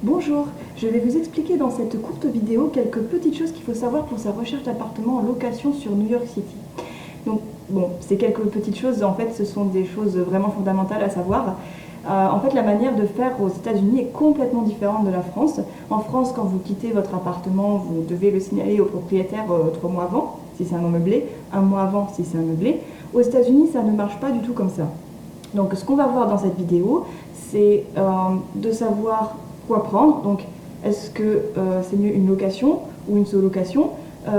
Bonjour, je vais vous expliquer dans cette courte vidéo quelques petites choses qu'il faut savoir pour sa recherche d'appartement en location sur New York City. Donc bon, ces quelques petites choses, en fait, ce sont des choses vraiment fondamentales à savoir. En fait, la manière de faire aux États-Unis est complètement différente de la France. En France, quand vous quittez votre appartement, vous devez le signaler au propriétaire 3 mois avant, si c'est un non meublé, un mois avant, si c'est un meublé. Aux États-Unis, ça ne marche pas du tout comme ça. Donc ce qu'on va voir dans cette vidéo, c'est de savoir quoi prendre. Donc est-ce que c'est mieux une location ou une sous-location,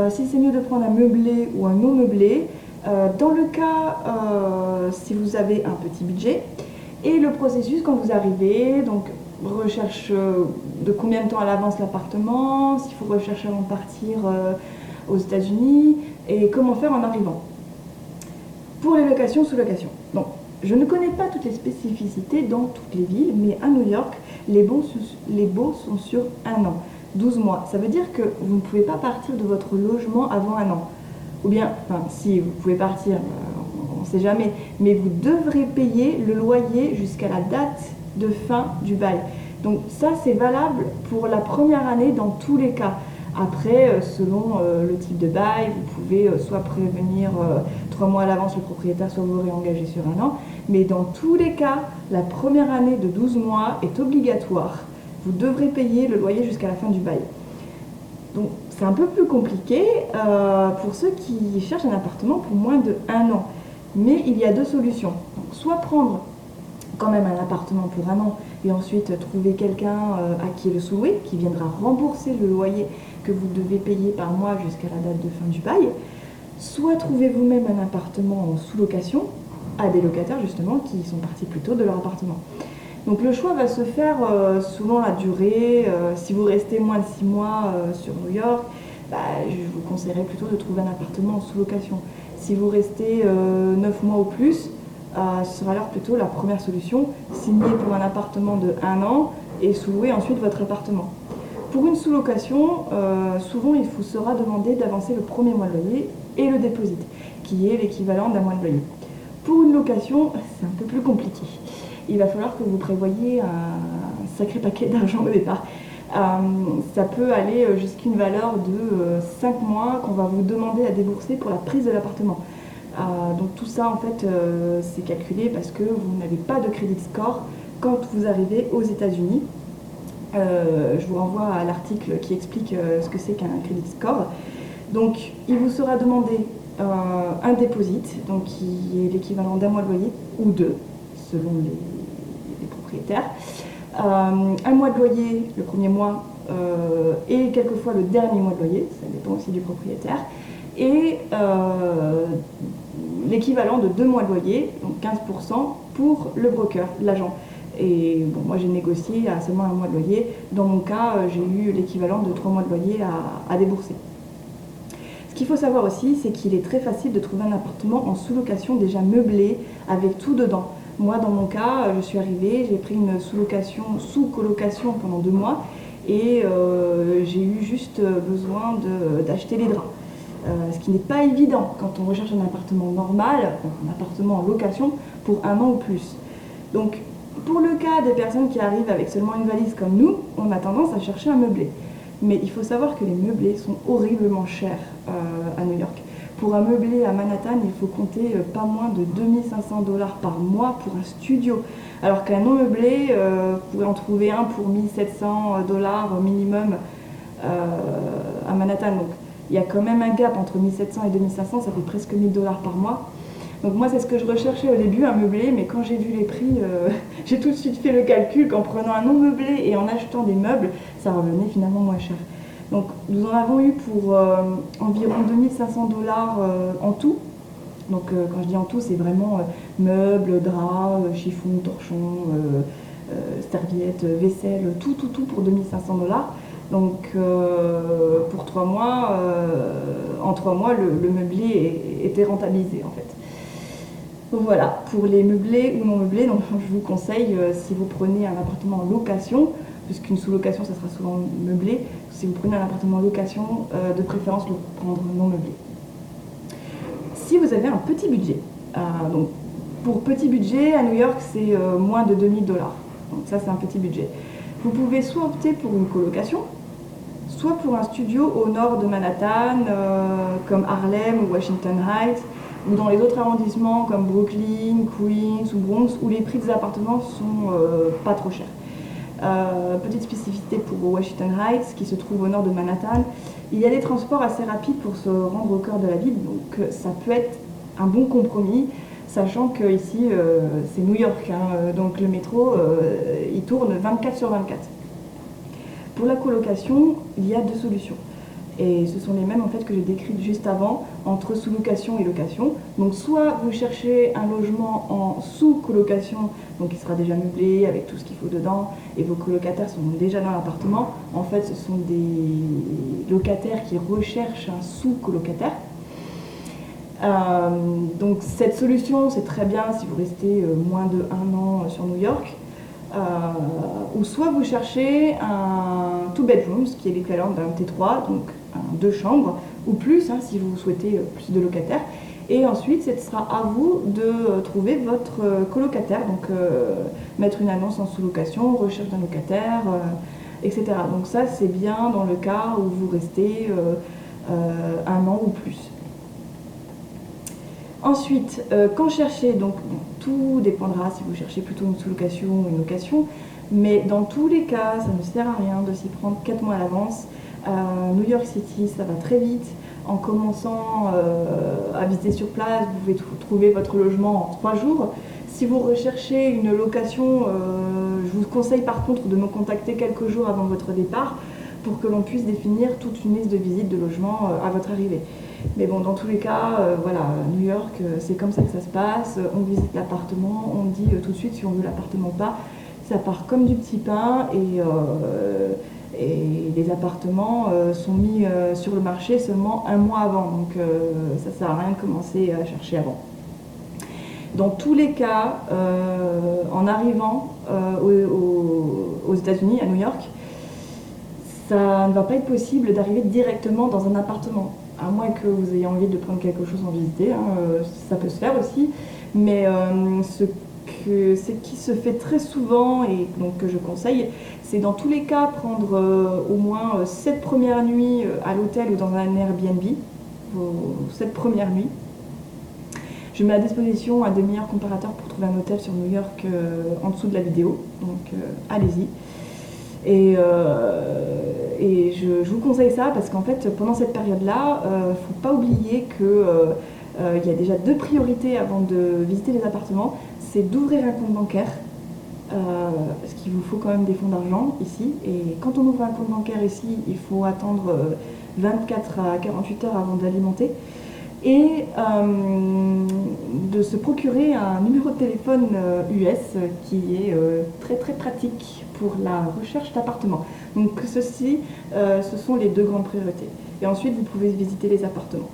si c'est mieux de prendre un meublé ou un non meublé, dans le cas si vous avez un petit budget, et le processus quand vous arrivez, donc recherche de combien de temps à l'avance l'appartement, s'il faut rechercher avant de partir aux États-Unis, et comment faire en arrivant. Pour les locations, sous-locations. Donc, je ne connais pas toutes les spécificités dans toutes les villes, mais à New York, les baux sont sur 1 an, 12 mois. Ça veut dire que vous ne pouvez pas partir de votre logement avant 1 an. Ou bien, enfin, si vous pouvez partir, on ne sait jamais, mais vous devrez payer le loyer jusqu'à la date de fin du bail. Donc ça, c'est valable pour la première année dans tous les cas. Après, selon le type de bail, vous pouvez soit prévenir 3 mois à l'avance le propriétaire, soit vous réengager sur 1 an. Mais dans tous les cas, la première année de 12 mois est obligatoire. Vous devrez payer le loyer jusqu'à la fin du bail. Donc c'est un peu plus compliqué pour ceux qui cherchent un appartement pour moins de 1 an. Mais il y a 2 solutions. Donc, soit prendre quand même un appartement pour 1 an et ensuite trouver quelqu'un à qui le louer, qui viendra rembourser le loyer que vous devez payer par mois jusqu'à la date de fin du bail. Soit trouver vous-même un appartement en sous-location à des locataires justement qui sont partis plus tôt de leur appartement. Donc le choix va se faire selon la durée. Si vous restez moins de 6 mois sur New York, je vous conseillerais plutôt de trouver un appartement en sous-location. Si vous restez 9 mois ou plus, ce sera alors plutôt la première solution, signer pour un appartement de 1 an et sous-louer ensuite votre appartement. Pour une sous-location, souvent il vous sera demandé d'avancer le premier mois de loyer et le dépôt, qui est l'équivalent d'un mois de loyer. Pour une location, c'est un peu plus compliqué. Il va falloir que vous prévoyiez un sacré paquet d'argent au départ. Ça peut aller jusqu'à une valeur de 5 mois qu'on va vous demander à débourser pour la prise de l'appartement. Donc tout ça, en fait, c'est calculé parce que vous n'avez pas de credit score quand vous arrivez aux États-Unis. Je vous renvoie à l'article qui explique ce que c'est qu'un credit score. Donc il vous sera demandé un dépôt, donc qui est l'équivalent d'un mois de loyer ou 2, selon les propriétaires. Un mois de loyer le premier mois et quelquefois le dernier mois de loyer, ça dépend aussi du propriétaire. Et l'équivalent de 2 mois de loyer, donc 15% pour le broker, l'agent. Et bon, moi j'ai négocié à seulement 1 mois de loyer. Dans mon cas, j'ai eu l'équivalent de 3 mois de loyer à débourser. Ce qu'il faut savoir aussi, c'est qu'il est très facile de trouver un appartement en sous-location déjà meublé avec tout dedans. Moi, dans mon cas, je suis arrivée, j'ai pris une sous-colocation pendant 2 mois et j'ai eu juste besoin d'acheter les draps. Ce qui n'est pas évident quand on recherche un appartement normal, un appartement en location pour 1 an ou plus. Donc, pour le cas des personnes qui arrivent avec seulement une valise comme nous, on a tendance à chercher un meublé. Mais il faut savoir que les meublés sont horriblement chers à New York. Pour un meublé à Manhattan, il faut compter pas moins de 2500 $ par mois pour un studio. Alors qu'un non meublé, vous pouvez en trouver un pour 1700 $ minimum à Manhattan. Donc il y a quand même un gap entre 1700 et 2500, ça fait presque 1000 $ par mois. Donc moi c'est ce que je recherchais au début, un meublé, mais quand j'ai vu les prix, j'ai tout de suite fait le calcul qu'en prenant un non meublé et en achetant des meubles, ça revenait finalement moins cher. Donc nous en avons eu pour environ 2500 $ en tout. Donc quand je dis en tout, c'est vraiment meubles, draps, chiffons, torchons, serviettes, vaisselle, tout pour 2500 $. Donc pour 3 mois, en 3 mois, le meublé était rentabilisé en fait. Donc voilà, pour les meublés ou non meublés, donc je vous conseille, si vous prenez un appartement en location, puisqu'une sous-location, ça sera souvent meublé, si vous prenez un appartement en location, de préférence le prendre non meublé. Si vous avez un petit budget, donc pour petit budget, à New York, c'est moins de 2000 $. Donc ça, c'est un petit budget. Vous pouvez soit opter pour une colocation, soit pour un studio au nord de Manhattan, comme Harlem ou Washington Heights, ou dans les autres arrondissements comme Brooklyn, Queens ou Bronx, où les prix des appartements sont pas trop chers. Petite spécificité pour Washington Heights, qui se trouve au nord de Manhattan, il y a des transports assez rapides pour se rendre au cœur de la ville, donc ça peut être un bon compromis, sachant que ici c'est New York, hein, donc le métro il tourne 24/24. Pour la colocation, il y a deux solutions. Et ce sont les mêmes en fait que j'ai décrites juste avant, entre sous-location et location. Donc soit vous cherchez un logement en sous-colocation, donc il sera déjà meublé avec tout ce qu'il faut dedans, et vos colocataires sont déjà dans l'appartement. En fait, ce sont des locataires qui recherchent un sous-colocataire. Donc cette solution, c'est très bien si vous restez moins de 1 an sur New York. Ou soit vous cherchez un two bedrooms, qui est l'équivalent d'un T3, donc un 2 chambres, ou plus, hein, si vous souhaitez plus de locataires. Et ensuite, ce sera à vous de trouver votre colocataire, donc mettre une annonce en sous-location, recherche d'un locataire, etc. Donc ça, c'est bien dans le cas où vous restez 1 an ou plus. Ensuite, quand chercher, donc tout dépendra si vous cherchez plutôt une sous-location ou une location, mais dans tous les cas, ça ne sert à rien de s'y prendre 4 mois à l'avance. New York City, ça va très vite. En commençant à visiter sur place, vous pouvez trouver votre logement en 3 jours. Si vous recherchez une location, je vous conseille par contre de me contacter quelques jours avant votre départ pour que l'on puisse définir toute une liste de visites de logements à votre arrivée. Mais bon, dans tous les cas, voilà, New York, c'est comme ça que ça se passe. On visite l'appartement, on dit tout de suite si on veut l'appartement ou pas. Ça part comme du petit pain et les appartements sont mis sur le marché seulement 1 mois avant. Donc ça ne sert à rien de commencer à chercher avant. Dans tous les cas, en arrivant aux États-Unis, à New York, ça ne va pas être possible d'arriver directement dans un appartement. À moins que vous ayez envie de prendre quelque chose en visiter, hein, ça peut se faire aussi. Mais ce qui se fait très souvent et donc que je conseille, c'est dans tous les cas prendre au moins 7 premières nuits à l'hôtel ou dans un Airbnb, vos 7 premières nuits. Je mets à disposition un des meilleurs comparateurs pour trouver un hôtel sur New York en dessous de la vidéo, donc allez-y. Et je vous conseille ça parce qu'en fait, pendant cette période-là, il ne faut pas oublier qu'il y a déjà 2 priorités avant de visiter les appartements. C'est d'ouvrir un compte bancaire, parce qu'il vous faut quand même des fonds d'argent ici. Et quand on ouvre un compte bancaire ici, il faut attendre 24 à 48 heures avant d'alimenter. Et de se procurer un numéro de téléphone US qui est très très pratique pour la recherche d'appartements. Donc ceci, ce sont les 2 grandes priorités. Et ensuite, vous pouvez visiter les appartements.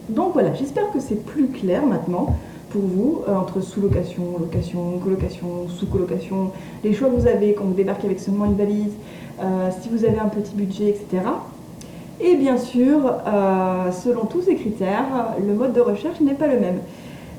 Donc voilà, j'espère que c'est plus clair maintenant pour vous, entre sous-location, location, colocation, sous-colocation, les choix que vous avez quand vous débarquez avec seulement une valise, si vous avez un petit budget, etc. Et bien sûr, selon tous ces critères, le mode de recherche n'est pas le même.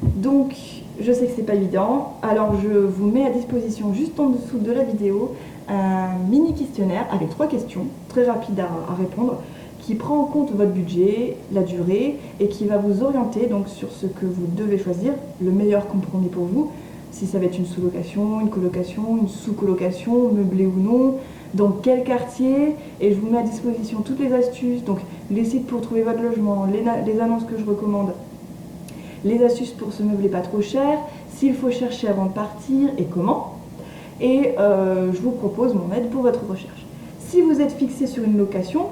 Donc, je sais que c'est pas évident, alors je vous mets à disposition juste en dessous de la vidéo un mini questionnaire avec 3 questions, très rapides à répondre, qui prend en compte votre budget, la durée, et qui va vous orienter donc sur ce que vous devez choisir, le meilleur compromis pour vous, si ça va être une sous-location, une colocation, une sous-colocation, meublée ou non, dans quel quartier, et je vous mets à disposition toutes les astuces, donc les sites pour trouver votre logement, les annonces que je recommande, les astuces pour se meubler pas trop cher, s'il faut chercher avant de partir et comment, et je vous propose mon aide pour votre recherche. Si vous êtes fixé sur une location,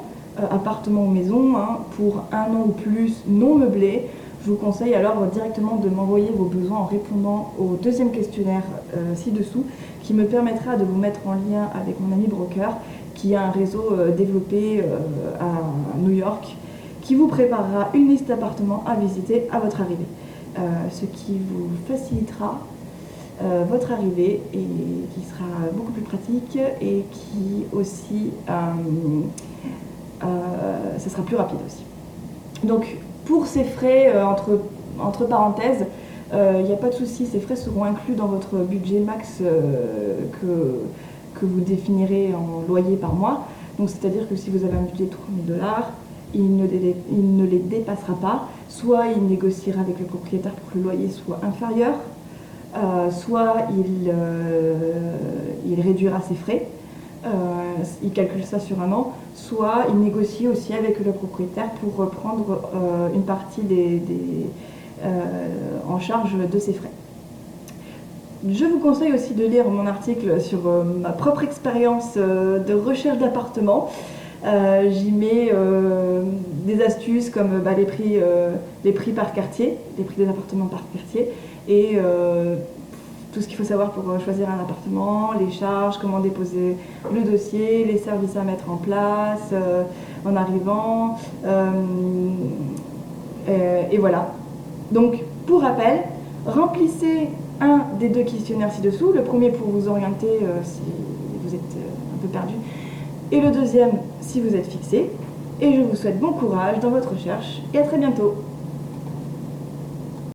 appartement ou maison, hein, pour 1 an ou plus non meublé, je vous conseille alors directement de m'envoyer vos besoins en répondant au 2e questionnaire ci-dessous, qui me permettra de vous mettre en lien avec mon ami broker, qui a un réseau développé à New York, qui vous préparera une liste d'appartements à visiter à votre arrivée, ce qui vous facilitera votre arrivée et qui sera beaucoup plus pratique et qui aussi ce sera plus rapide aussi. Donc pour ces frais, entre parenthèses, il n'y a pas de souci, ces frais seront inclus dans votre budget max que vous définirez en loyer par mois. Donc c'est-à-dire que si vous avez un budget de 3 000 $, il ne les dépassera pas. Soit il négociera avec le propriétaire pour que le loyer soit inférieur, soit il réduira ses frais, il calcule ça sur un an, soit il négocie aussi avec le propriétaire pour prendre une partie en charge de ses frais. Je vous conseille aussi de lire mon article sur ma propre expérience de recherche d'appartement. J'y mets des astuces comme les prix par quartier, les prix des appartements par quartier, et tout ce qu'il faut savoir pour choisir un appartement, les charges, comment déposer le dossier, les services à mettre en place en arrivant, et voilà. Donc, pour rappel, remplissez un des 2 questionnaires ci-dessous, le premier pour vous orienter si vous êtes un peu perdu, et le deuxième si vous êtes fixé. Et je vous souhaite bon courage dans votre recherche et à très bientôt.